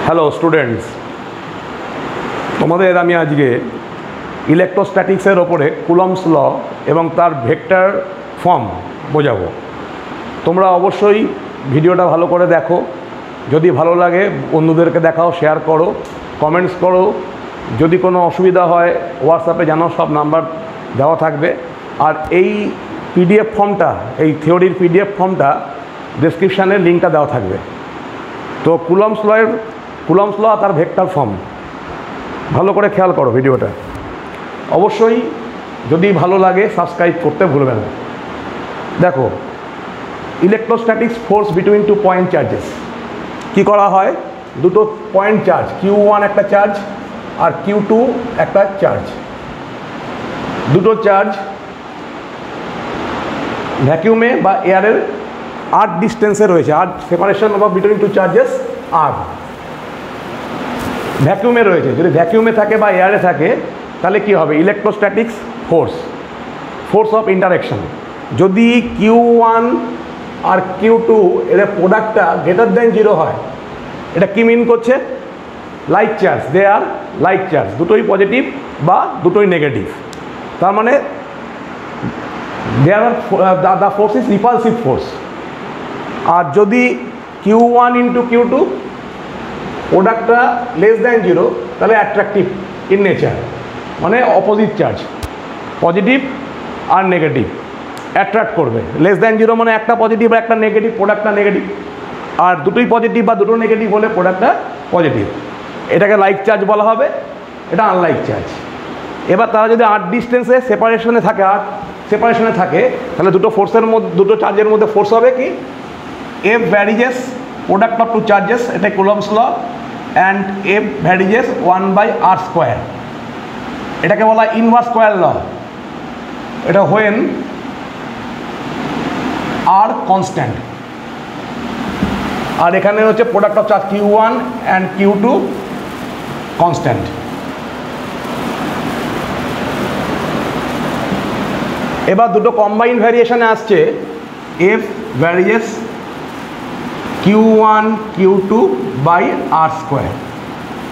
Hello students, তোমাদের আমি আজকে ইলেকট্রোস্ট্যাটিক্সের ওপরে কুলম্বস ল এবং তার ভেক্টর ফর্ম বোঝাবো। তোমরা অবশ্যই ভিডিওটা ভালো করে দেখো, যদি ভালো লাগে বন্ধুদেরকে দেখাও, শেয়ার করো, কমেন্টস করো। যদি কোনো অসুবিধা হয় হোয়াটসঅ্যাপে জানাও, সব নাম্বার দেওয়া থাকবে। আর এই পিডিএফ ফর্মটা, এই থিওরির পিডিএফ ফর্মটা ডেসক্রিপশানে লিঙ্কটা দেওয়া থাকবে। তো কুলম্বস ল তার ভেক্টর ফর্ম ভালো করে খেয়াল করো ভিডিওটা। অবশ্যই যদি ভালো লাগে সাবস্ক্রাইব করতে ভুলবে না। দেখো, electrostatics force between two point charges কি করা হয়, দুটো পয়েন্ট চার্জ Q1 একটা চার্জ আর Q2 একটা চার্জ, দুটো চার্জ ভ্যাকিউমে বা এয়ারের আর ডিস্টেন্সে রয়েছে, আর separation of between two charges আর ভ্যাকিউমে রয়েছে। যদি ভ্যাকিউমে থাকে বা এয়ারে থাকে তাহলে কি হবে, ইলেকট্রোস্ট্যাটিক্স ফোর্স অফ ইন্টারেকশন। যদি Q1 আর Q2 এর প্রোডাক্টটা গ্রেটার দ্যান 0 হয়, এটা কি মিন করছে, like charge, they are like charge, দুটোই পজিটিভ বা দুটোই নেগেটিভ। তার মানে there are the force is repulsive force. আর যদি Q1 ইন্টু Q2 প্রোডাক্টটা লেস দ্যান 0 তাহলে অ্যাট্রাকটিভ ইন নেচার, মানে অপোজিট চার্জ, পজিটিভ আর নেগেটিভ অ্যাট্রাক্ট করবে। লেস দ্যান 0 মানে একটা পজিটিভ আর একটা নেগেটিভ, প্রোডাক্টটা নেগেটিভ। আর দুটোই পজিটিভ বা দুটো নেগেটিভ হলে প্রোডাক্টটা পজিটিভ। এটাকে লাইক চার্জ বলা হবে, এটা আনলাইক চার্জ। এবার তারা যদি আর্ট ডিস্টেন্সে সেপারেশনে থাকে তাহলে দুটো ফোর্সের মধ্যে, দুটো চার্জের মধ্যে ফোর্স হবে কি, F varies product of two charges, এটা Coulomb's law, and F varies 1/r²। এটাকে বলা ইনভার্স স্কোয়ার ল। এটা হোয়েন আর কনস্ট্যান্ট। আর এখানে হচ্ছে product of charge Q1 and Q2 constant. এবার দুটো কম্বাইন ভ্যারিয়েশনে আসছে, F varies Q1 Q2/r²।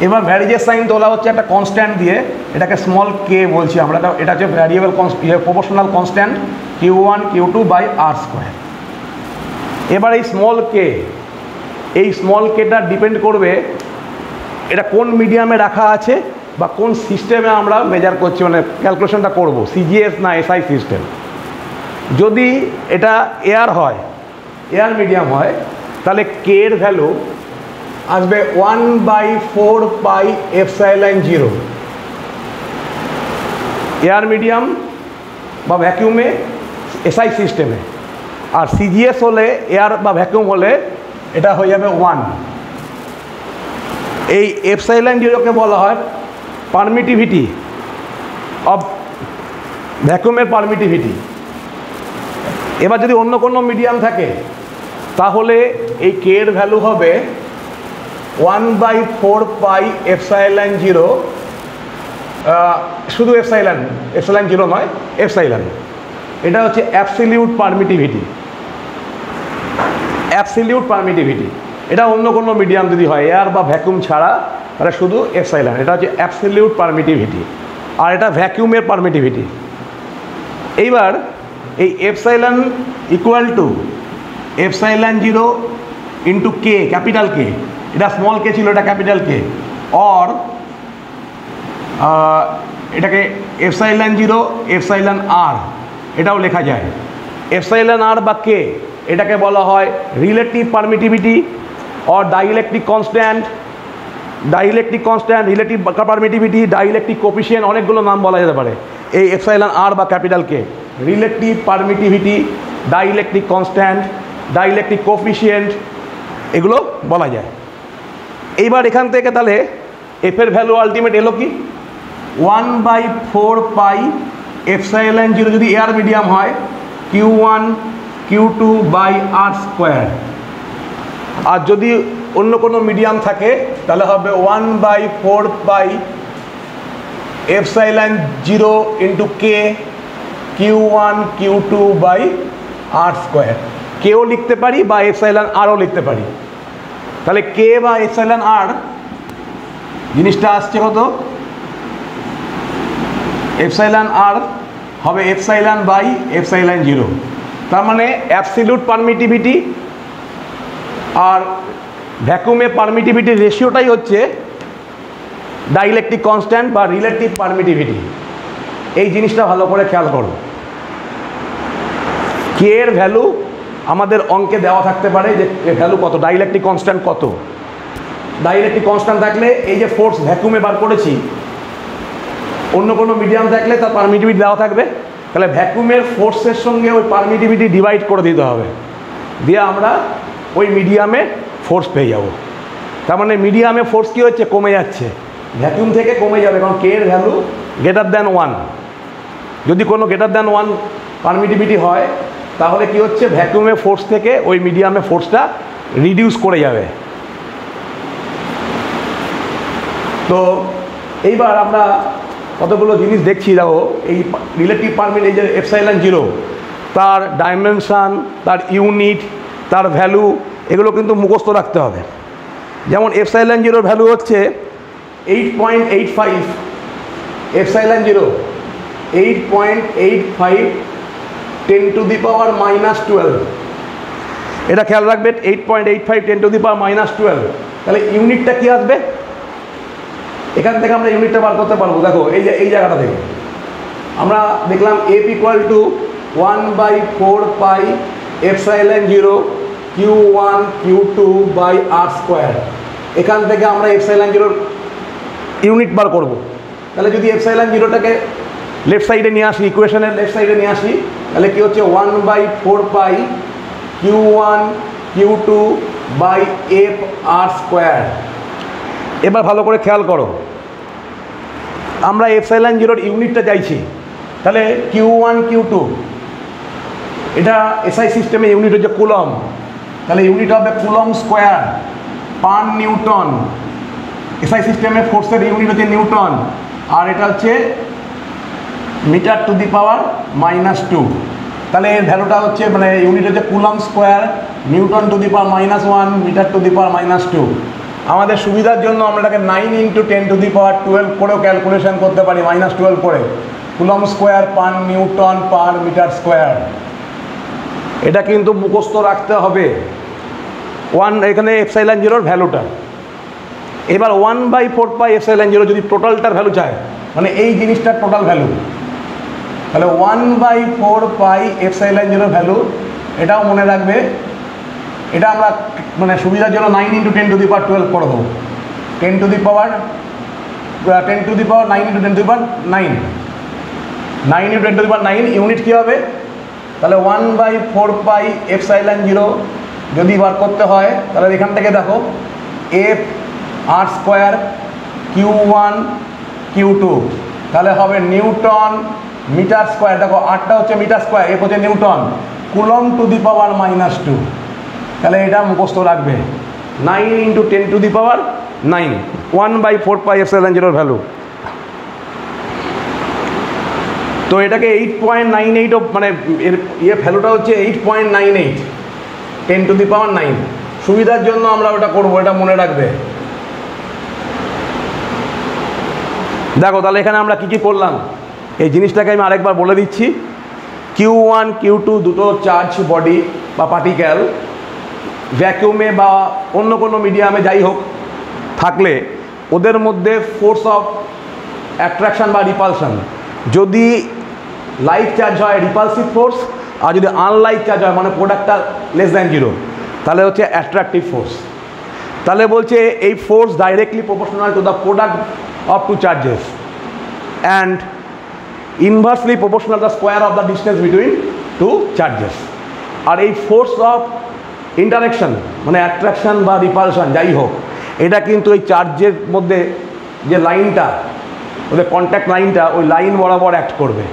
এবার ভ্যারিয়েজ সাইন তোলা হচ্ছে একটা কনস্ট্যান্ট দিয়ে, এটাকে স্মল কে বলছি আমরা। এটা হচ্ছে variable proportional constant Q1 Q2/r²। এবার এই স্মল কেটা ডিপেন্ড করবে এটা কোন মিডিয়ামে রাখা আছে বা কোন সিস্টেমে আমরা মেজার করছি, মানে ক্যালকুলেশনটা করব, CGS না SI সিস্টেম। যদি এটা এয়ার মিডিয়াম হয় তাহলে কে এর ভ্যালু আসবে 1/4πε0 এয়ার মিডিয়াম বা ভ্যাকিউমে, SI সিস্টেমে। আর CGS হলে, এয়ার বা ভ্যাকিউম হলে, এটা হয়ে যাবে 1। এই ε0কে বলা হয় পারমিটিভিটি অফ ভ্যাকুমের পারমিটিভিটি। এবার যদি অন্য কোনো মিডিয়াম থাকে তাহলে এই কে এর ভ্যালু হবে 1/4πε0, শুধু ε0 নয়, এপসাইলন। এটা হচ্ছে অ্যাবসলিউট পারমিটিভিটি। এটা অন্য কোনো মিডিয়াম যদি হয়, এয়ার বা ভ্যাকুম ছাড়া, তাহলে শুধু এপসাইলন। এটা হচ্ছে অ্যাবসলিউট পারমিটিভিটি, আর এটা ভ্যাকিউমের পারমিটিভিটি। এইবার এই epsilon equal to ε0 into K, capital K. এটা স্মল কে ছিল, এটা ক্যাপিটাল কে। অর এটাকে ε0 εr এটাও লেখা যায়। εr বা কে, এটাকে বলা হয় relative permittivity or dielectric constant, relative permittivity, dielectric coefficient, অনেকগুলো নাম বলা যেতে পারে। এই εr বা capital K, relative permittivity, dielectric constant, dielectric coefficient, এগুলো বলা যায়। এইবার এখান থেকে তাহলে এফ এর ভ্যালু আলটিমেট এলো কি, 1/4πε0 যদি এয়ার মিডিয়াম হয়, Q1 Q2/r²। আর যদি অন্য কোনো মিডিয়াম থাকে তাহলে হবে 1/4πε0 ইন্টু কে Q1 Q2/r²। কেও লিখতে পারি বা εrও লিখতে পারি। তাহলে কে বা εr জিনিসটা আসছে কত, এপসাইলন আর হবে এপসাইলন বাই এপসাইলন জিরো। তার মানে অ্যাবসলিউট পারমিটিভিটি আর ভ্যাকুমে পারমিটিভিটির রেশিওটাই হচ্ছে ডাইইলেকট্রিক কনস্ট্যান্ট বা রিলেটিভ পারমিটিভিটি। এই জিনিসটা ভালো করে খেয়াল করো। কে এর ভ্যালু আমাদের অঙ্কে দেওয়া থাকতে পারে যে ভ্যালু কত, ডাইইলেকট্রিক কনস্ট্যান্ট কত। ডাইইলেকট্রিক কনস্ট্যান্ট থাকলে এই যে ফোর্স ভ্যাকুমে বার করেছি, অন্য কোনো মিডিয়াম থাকলে তার পারমিটিভিটি দেওয়া থাকবে, তাহলে ভ্যাকুমের ফোর্সের সঙ্গে ওই পারমিটিভিটি ডিভাইড করে দিতে হবে, দিয়ে আমরা ওই মিডিয়ামে ফোর্স পেয়ে যাব। তার মানে মিডিয়ামে ফোর্স কী হচ্ছে, কমে যাচ্ছে, ভ্যাকুম থেকে কমে যাবে, কারণ কে এর ভ্যালু গ্রেটার দ্যান 1। যদি কোনো গ্রেটার দ্যান 1 পারমিটিভিটি হয় তাহলে কি হচ্ছে, ভ্যাকুমে ফোর্স থেকে ওই মিডিয়ামে ফোর্সটা রিডিউস করে যাবে। তো এইবার আমরা কতগুলো জিনিস দেখছি, দেখো এই রিলেটিভ পারমিট, এই যে এপসাইলন জিরো, তার ডাইমেনশান, তার ইউনিট, তার ভ্যালু, এগুলো কিন্তু মুখস্থ রাখতে হবে। যেমন এপসাইলন জিরোর ভ্যালু হচ্ছে 8.85, এপসাইলন জিরো 8.85 10⁻⁻12। এটা খেয়াল রাখবে, 8.85 10⁻⁻12। তাহলে ইউনিটটা কী আসবে, এখান থেকে আমরা ইউনিটটা বার করতে পারবো। দেখো এই যে এই জায়গাটা থেকে আমরা দেখলাম F equal to 1/4 pi epsilon zero Q1 Q2 by R square. এখান থেকে আমরা এপসাইলন জিরোর ইউনিট বার করব। তাহলে যদি এপসাইলন জিরোটাকে লেফট সাইডে নিয়ে আসি, ইকুয়েশনের লেফট সাইডে নিয়ে আসি, তাহলে কী হচ্ছে 1/4 pi Q1 Q2 by F r square. এবার ভালো করে খেয়াল করো, আমরা এপসাইলন জিরোর ইউনিটটা চাইছি, তাহলে Q1 Q2 এটা এসআই সিস্টেমে ইউনিট হচ্ছে কুলম, তাহলে ইউনিট হবে coulomb square per Newton. SI সিস্টেমে ফোর্সের ইউনিট হচ্ছে নিউটন, আর এটা হচ্ছে মিটার টু দি পাওয়ার -2। তাহলে এর ভ্যালুটা হচ্ছে মানে ইউনিট হচ্ছে coulomb square newton to the power -1 metre to the power -2। আমাদের সুবিধার জন্য আমরা এটাকে 9 × 10⁻12 করেও ক্যালকুলেশন করতে পারি, -12 করে, coulomb square per newton per metre square. এটা কিন্তু মুখস্থ রাখতে হবে, 1 এখানে এপসাইলন জিরোর ভ্যালুটা। এবার 1/4 পাই এপসাইলন জিরো যদি টোটালটার ভ্যালু চায়, মানে এই জিনিসটার টোটাল ভ্যালু, তাহলে 1/4 পাই এপসাইলন জিরোর ভ্যালু, এটাও মনে রাখবে। এটা আমরা মানে সুবিধার জন্য 9 × 10⁻12 করে দেবো, 10 টু দি পাওয়ার 9 × 10⁻9, 9 × 10⁻9 ইউনিট কী হবে, তাহলে 1/4 পাই এপসাইলন জিরো যদি বার করতে হয়, তাহলে এখান থেকে দেখো F r square Q1 Q2, তাহলে হবে নিউটন মিটার স্কোয়ার। দেখো আরটা হচ্ছে মিটার স্কোয়ার, এফ হচ্ছে Newton, coulomb to the power -2। তাহলে এটা মুখস্থ রাখবে, 9 × 10⁻9, 1/4 পাই এপসাইলন জিরোর ভ্যালু। তো এটাকে 8.98 মানে এর ভ্যালুটা হচ্ছে 8.98 10⁻9। সুবিধার জন্য আমরা ওটা করবো, এটা মনে রাখবে। দেখো তাহলে এখানে আমরা কী কী করলাম, এই জিনিসটাকে আমি আরেকবার বলে দিচ্ছি। Q1 Q2 দুটো চার্জ বডি বা পার্টিকেল ভ্যাকুমে বা অন্য কোনো মিডিয়ামে যাই হোক থাকলে ওদের মধ্যে ফোর্স অফ অ্যাট্রাকশান বা রিপালশন, যদি লাইক চার্জ হয় রিপালসিভ ফোর্স, আর যদি আনলাইক চার্জ হয় মানে প্রোডাক্টটা <0 তাহলে হচ্ছে অ্যাট্রাকটিভ ফোর্স। তাহলে বলছে এই force directly proportional to the product of two charges and inversely proportional the square of the distance between two charges. আর এই ফোর্স অফ ইন্টারেকশন মানে অ্যাট্রাকশান বা রিপালশন যাই হোক, এটা কিন্তু এই চার্জের মধ্যে যে লাইনটা, ওদের কন্ট্যাক্ট লাইনটা, ওই লাইন বরাবর অ্যাক্ট করবে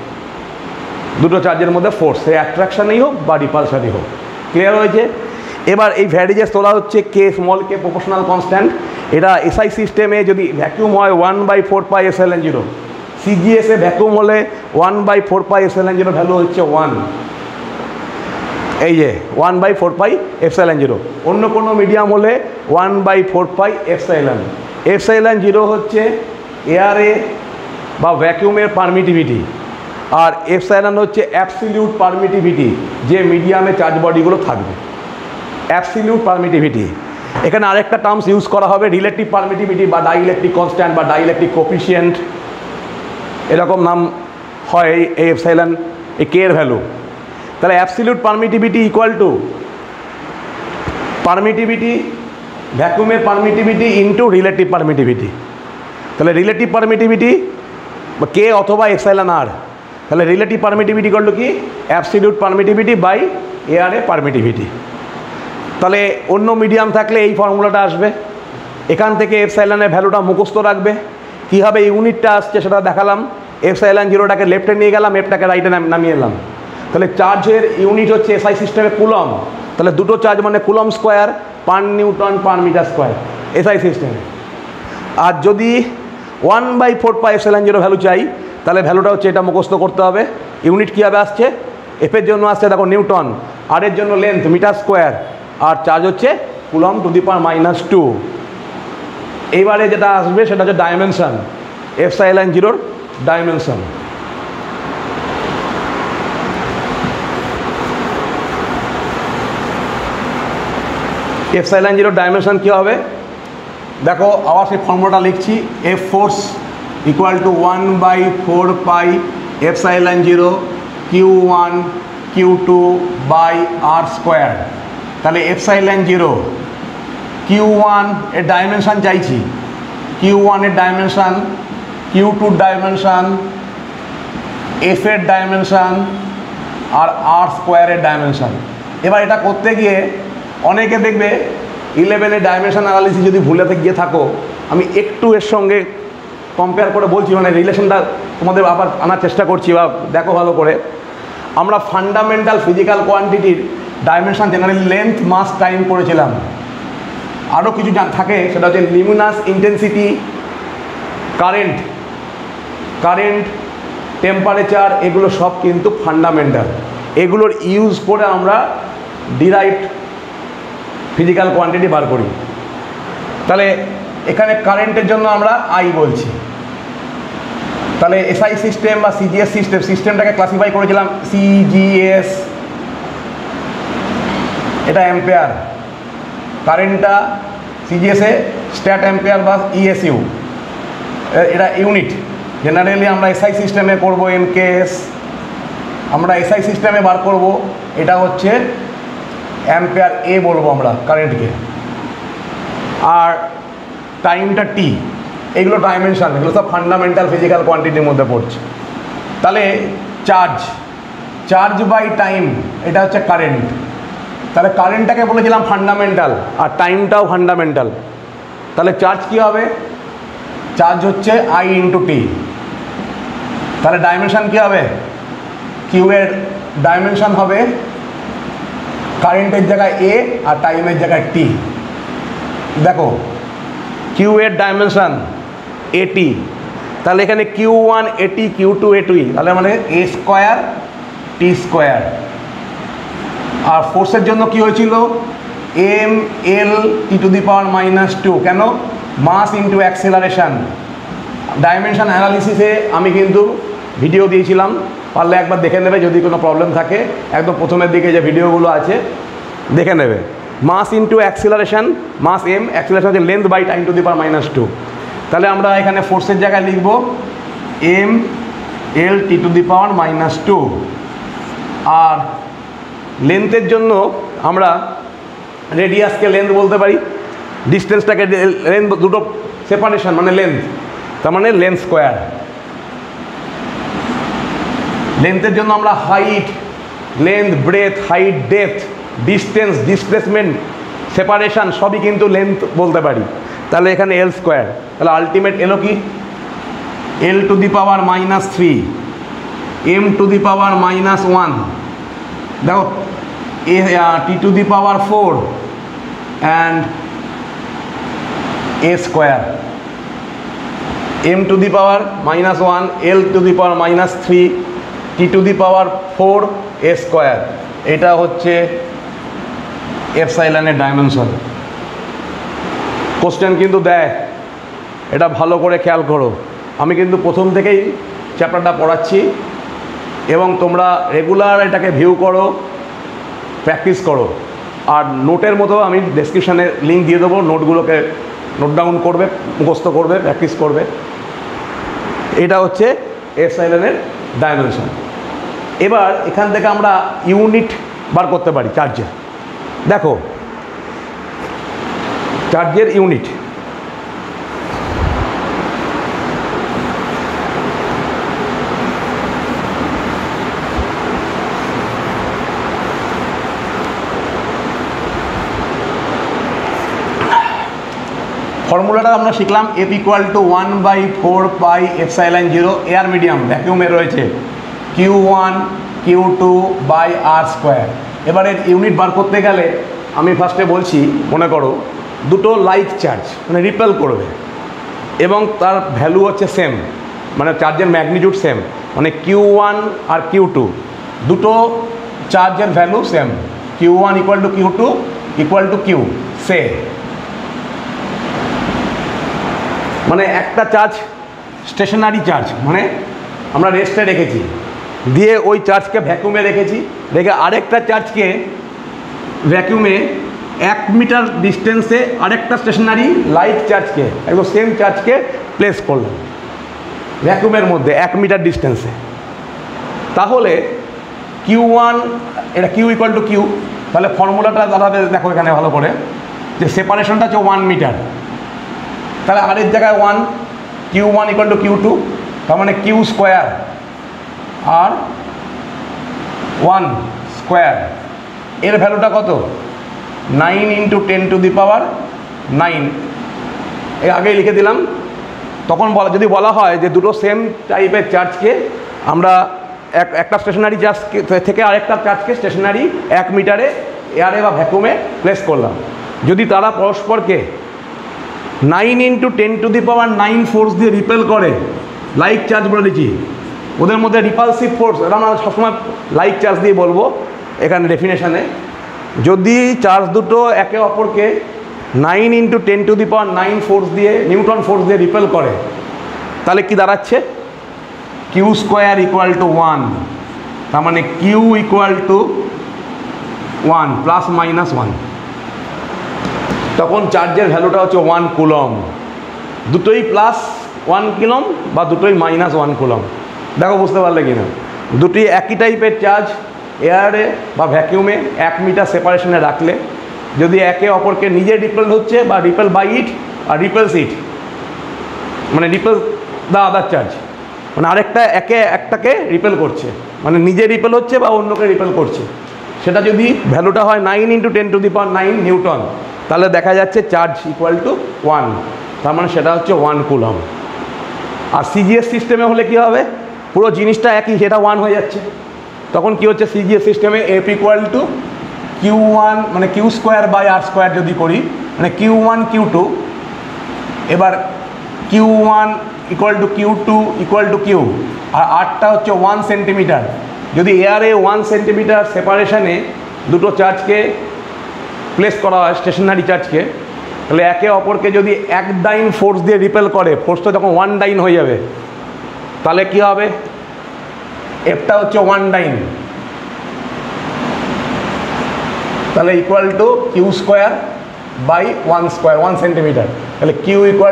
দুটো চার্জের মধ্যে ফোর্স, সে অ্যাট্রাকশানই হোক বা রিপালশনই হোক। ক্লিয়ার হয়েছে? এবার এই ভ্যারিজেস তোলা হচ্ছে কে স্মল কে প্রপোর্শনাল কনস্ট্যান্ট। এটা এসআই সিস্টেমে যদি ভ্যাকুম হয় 1/4 পাই এপসাইলন জিরো, সিজিএসে ভ্যাকুম হলে 1/4 পাই এপসাইলন জিরো ভ্যালু হচ্ছে 1, এই যে 1/4 পাই এপসাইলন জিরো। অন্য কোনো মিডিয়াম হলে 1/4 পাই এপসাইলন। এপসাইলন জিরো হচ্ছে এয়ারে বা ভ্যাকিউমের পারমিটিভিটি, আর এপসাইলন হচ্ছে অ্যাবসলিউট পারমিটিভিটি, যে মিডিয়ামে চার্জ বডিগুলো থাকবে। অ্যাবসলিউট পারমিটিভিটি, এখানে আরেকটা টার্মস ইউজ করা হবে, রিলেটিভ পারমিটিভিটি বা ডাইইলেকট্রিক কনস্ট্যান্ট বা ডাইইলেকট্রিক কোফিশিয়েন্ট, এরকম নাম হয় এই এপসাইলন, এই কে এর ভ্যালু। তাহলে absolute permittivity equal to permittivity, ভ্যাকুমের পারমিটিভিটি ইন্টু রিলেটিভ পারমিটিভিটি। তাহলে রিলেটিভ পারমিটিভিটি কে অথবা এপসাইলন আর, তাহলে রিলেটিভ পারমিটিভিটি ইকুয়াল টু কি, অ্যাবসলিউট পারমিটিভিটি বাই এয়ারে পারমিটিভিটি। তাহলে অন্য মিডিয়াম থাকলে এই ফর্মুলাটা আসবে। এখান থেকে এপসাইলনের ভ্যালুটা মুখস্থ রাখবে। কীভাবে ইউনিটটা আসছে সেটা দেখালাম। এপসাইলন জিরোটাকে লেফটে নিয়ে গেলাম, এফটাকে রাইটে নামিয়ে এলাম। তাহলে চার্জের ইউনিট হচ্ছে এসআই সিস্টেমে কুলম, তাহলে দুটো চার্জ মানে coulomb square per newton per metre square SI সিস্টেমে। আর যদি 1/4 পাই এপসাইলন জিরো ভ্যালু চাই, তাহলে ভ্যালুটা হচ্ছে এটা মুখস্থ করতে হবে। ইউনিট কীভাবে আসছে, এফের জন্য আসছে দেখো নিউটন, আর এর জন্য লেন্থ মিটার স্কোয়ার, আর চার্জ হচ্ছে কুলম টু দি পাওয়ার -2। এইবারে যেটা আসবে সেটা হচ্ছে ডাইমেনশন, এপসাইলন জিরোর ডাইমেনশন। এপসাইলন জিরোর ডাইমেনশন কী হবে দেখো, আবার সেই ফর্মুলাটা লিখছি, F force equal to 1/4 pi epsilon zero Q1 Q2 by R square. তাহলে এপসাইলন জিরো Q1 এর ডাইমেনশান চাইছি, Q1 এর ডাইমেনশান, Q2 ডাইমেনশান, এফ এর ডাইমেনশান আর আর স্কোয়ারের ডাইমেনশান। এবার এটা করতে গিয়ে অনেকে দেখবে 11-এর ডাইমেনশন অ্যানালিসিস যদি ভুলে গিয়ে থাকো, আমি একটু এর সঙ্গে কম্পেয়ার করে বলছি, মানে রিলেশনটা তোমাদের আবার আনার চেষ্টা করছি, বা দেখো ভালো করে। আমরা ফান্ডামেন্টাল ফিজিক্যাল কোয়ান্টিটির dimension generally length, mass, time পড়েছিলাম। আরও কিছু থাকে, সেটা হচ্ছে লিমিনাস ইন্টেন্সিটি, কারেন্ট, টেম্পারেচার, এগুলো সব কিন্তু ফান্ডামেন্টাল। এগুলোর ইউজ করে আমরা ডিরাইভড ফিজিক্যাল কোয়ান্টিটি বার করি। তাহলে এখানে কারেন্টের জন্য আমরা আই বলছি। তাহলে এসআই সিস্টেম বা সিজিএস সিস্টেমটাকে ক্লাসিফাই করেছিলাম সিজিএস, এটা অ্যাম্পেয়ার, কারেন্টটা সিজিএসে স্ট্যাট অ্যাম্পেয়ার বা ইএসইউ, এটা ইউনিট। জেনারেলি আমরা এসআই সিস্টেমে করব এমকেএস, আমরা এসআই সিস্টেমে বার করব, এটা হচ্ছে অ্যাম্পেয়ার এ বলবো আমরা কারেন্টকে, আর টাইমটা টি। এগুলো ডাইমেনশান, এগুলো সব ফান্ডামেন্টাল ফিজিক্যাল কোয়ান্টিটির মধ্যে পড়ছে। তাহলে চার্জ বাই টাইম, এটা হচ্ছে কারেন্ট। তাহলে কারেন্টটাকে বলেছিলাম ফান্ডামেন্টাল, আর টাইমটাও ফান্ডামেন্টাল। তাহলে চার্জ কী হবে, চার্জ হচ্ছে আই ইন্টু টি। তাহলে ডাইমেনশান কী হবে, কিউ এর ডাইমেনশান হবে কারেন্টের জায়গায় এ আর টাইমের জায়গায় টি। দেখো কিউ এর ডাইমেনশান এটি, তাহলে এখানে Q1 এটি, Q2 এটি, তাহলে মানে এ স্কোয়ার টি স্কোয়ার। আর ফোর্সের জন্য কি হয়েছিল, M L T to the power -2, কেন, মাস ইন্টু অ্যাক্সেলারেশন। ডাইমেনশন অ্যানালিসিসে আমি কিন্তু ভিডিও দিয়েছিলাম, পারলে একবার দেখে নেবে, যদি কোনো প্রবলেম থাকে একদম প্রথমের দিকে যে ভিডিওগুলো আছে দেখে নেবে। Mass into acceleration, mass M, acceleration হচ্ছে length by time to the power -2। তাহলে আমরা এখানে ফোর্সের জায়গায় লিখব M L T to the power -2। আর লেন্থের জন্য আমরা রেডিয়াসকে লেন্থ বলতে পারি, ডিস্টেন্সটাকে লেন্থ, দুটো সেপারেশন মানে লেন্থ, তার মানে লেন্থ স্কোয়ার। লেন্থের জন্য আমরা height, length, breadth, height, depth, distance, displacement, separation সবই কিন্তু লেন্থ বলতে পারি। তাহলে এখানে এল স্কোয়ার, তাহলে আলটিমেট এলো কি, L to the power -3, M to the power -1, দেখো A T to the power 4 and A square, M to the power -1, L to the power -3, T to the power 4, A square. এটা হচ্ছে এপসাইলনের dimension. Question কিন্তু দেয় এটা ভালো করে খেয়াল করো। আমি কিন্তু প্রথম থেকেই চ্যাপ্টারটা পড়াচ্ছি এবং তোমরা রেগুলার এটাকে ভিউ করো, প্র্যাকটিস করো। আর নোটের মতো আমি ডেসক্রিপশানে লিঙ্ক দিয়ে দেবো, নোটগুলোকে নোট ডাউন করবে, মুখস্থ করবে, প্র্যাকটিস করবে। এটা হচ্ছে এপসাইলনের ডাইমেনশন। এবার এখান থেকে আমরা ইউনিট বার করতে পারি চার্জের। দেখো চার্জের ইউনিট, ফর্মুলাটা আমরা শিখলাম F = 1/4 এপসাইলন 0 এয়ার মিডিয়াম ভ্যাকিউমে রয়েছে Q1 Q2/r²। এবার এর ইউনিট বার করতে গেলে আমি ফার্স্টে বলছি, মনে করো দুটো লাইক চার্জ মানে রিপেল করবে এবং তার ভ্যালু হচ্ছে সেম, মানে চার্জের ম্যাগনিটিউড সেম, মানে Q1 আর Q2 দুটো চার্জের value same, Q1 = Q2 = Q সে, মানে একটা চার্জ স্টেশনারি চার্জ, মানে আমরা রেস্টে রেখেছি, দিয়ে ওই চার্জকে ভ্যাকুমে রেখেছি, রেখে আরেকটা চার্জকে ভ্যাকুমে 1 মিটার ডিস্টেন্সে আরেকটা স্টেশনারি লাইট চার্জকে একদম সেম চার্জকে প্লেস করলাম ভ্যাকুমের মধ্যে 1 মিটার ডিস্টেন্সে। তাহলে Q1, এটা Q = Q, তাহলে ফর্মুলাটা দাঁড়াবে দেখো এখানে ভালো করে, যে সেপারেশনটা হচ্ছে 1 মিটার, তাহলে আরেক জায়গায় 1, Q1 = Q2, তার মানে Q² আর 1² এর ভ্যালুটা কত? 9 × 10⁹ এর আগেই লিখে দিলাম। তখন যদি বলা হয় যে দুটো সেম টাইপের চার্জকে আমরা একটা স্টেশনারি চার্জ থেকে আরেকটা চার্জকে স্টেশনারি 1 মিটারে এয়ারে বা ভ্যাকুমে প্লেস করলাম, যদি তারা পরস্পরকে 9 × 10⁹ ফোর্স দিয়ে রিপেল করে, লাইক চার্জ বলে দিচ্ছি, ওদের মধ্যে রিপালসিভ ফোর্স, এটা আমরা সবসময় লাইক চার্জ দিয়ে বলবো এখানে ডেফিনেশানে, যদি চার্জ দুটো একে অপরকে 9 × 10⁹ ফোর্স দিয়ে, নিউটন ফোর্স দিয়ে রিপেল করে, তাহলে কি দাঁড়াচ্ছে? Q² = 1, তার মানে Q = 1 ± 1, তখন চার্জের ভ্যালুটা হচ্ছে 1 কুলম। দুটোই +1 কুলম বা দুটোই -1 কুলম। দেখো বুঝতে পারলে কিনা, দুটি একই টাইপের চার্জ এয়ারে বা ভ্যাকিউমে 1 মিটার সেপারেশনে রাখলে, যদি একে অপরকে নিজে রিপেল হচ্ছে বা রিপেল বাই ইট আর রিপেলস ইট, মানে রিপেল দ্য আদার চার্জ, মানে আরেকটা একটাকে রিপেল করছে, মানে নিজে রিপেল হচ্ছে বা অন্যকে রিপেল করছে, সেটা যদি ভ্যালুটা হয় 9 × 10⁹ নিউটন, তাহলে দেখা যাচ্ছে চার্জ = 1, তার মানে সেটা হচ্ছে 1 কুলম। আর সিজিএস সিস্টেমে হলে কি হবে? পুরো জিনিসটা একই, সেটা 1 হয়ে যাচ্ছে। তখন কি হচ্ছে সিজিএস সিস্টেমে F = Q1, মানে Q²/r² যদি করি, মানে Q1 Q2, এবার Q1 = Q2 = Q, আর আরটা হচ্ছে 1 সেন্টিমিটার। যদি এয়ারে 1 সেন্টিমিটার সেপারেশনে দুটো চার্জকে প্লেস করা হয়, স্টেশনারি চার্জকে, তাহলে একে অপরকে যদি 1 ডাইন ফোর্স দিয়ে রিপেল করে, ফোর্সটা যখন 1 ডাইন হয়ে যাবে, তাহলে কি হবে? এফটা হচ্ছে 1 ডাইন, তাহলে = Q²/1², 1 সেন্টিমিটার, তাহলে Q =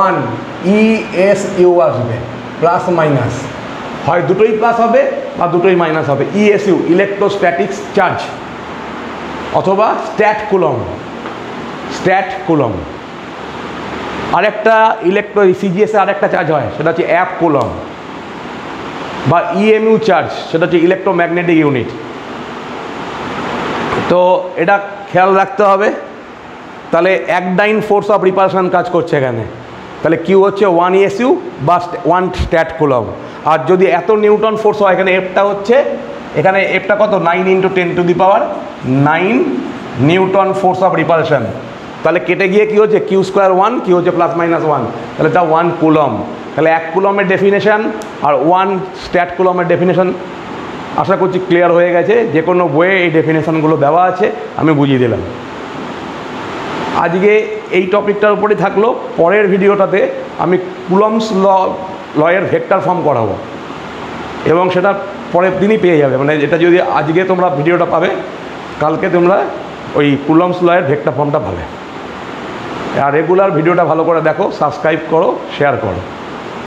1 ESU আসবে, প্লাস মাইনাস, হয় দুটোই প্লাস হবে বা দুটোই মাইনাস হবে। ESU ইলেকট্রোস্ট্যাটিক্স চার্জ, অথবা স্ট্যাট কুলম। আরেকটা সিজিএসে আরেকটা চার্জ হয়, সেটা হচ্ছে অ্যাপ কুলম, বা EMU চার্জ, সেটা হচ্ছে ইলেকট্রোম্যাগনেটিক ইউনিট। তো এটা খেয়াল রাখতে হবে। তাহলে 1 ডাইন ফোর্স অফ রিপালশন কাজ করছে এখানে, তাহলে Q হচ্ছে 1 ESU বা 1 স্ট্যাট কুলম। আর যদি এত নিউটন ফোর্স হয়, এখানে এফটা কত? 9 × 10⁹ নিউটন ফোর্স অফ রিপালশন। তাহলে কেটে গিয়ে কী হচ্ছে? Q² 1, Q হচ্ছে +-1, তাহলে এটা 1 কুলম। তাহলে 1 কুলমের ডেফিনেশান আর 1 স্ট্যাট কুলমের ডেফিনেশান আশা করছি ক্লিয়ার হয়ে গেছে। যে কোনো বইয়ে এই ডেফিনেশানগুলো দেওয়া আছে, আমি বুঝিয়ে দিলাম। আজকে এই টপিকটার উপরই থাকলো। পরের ভিডিওটাতে আমি কুলম্বস লয়ের ভেক্টর ফর্ম করাবো এবং সেটা পরের দিনই পেয়ে যাবে। মানে এটা যদি আজকে তোমরা ভিডিওটা পাবে, কালকে তোমরা ওই কুলম্বস লয়ের ভেক্টর ফর্মটা পাবে। আর রেগুলার ভিডিওটা ভালো করে দেখো, সাবস্ক্রাইব করো, শেয়ার করো।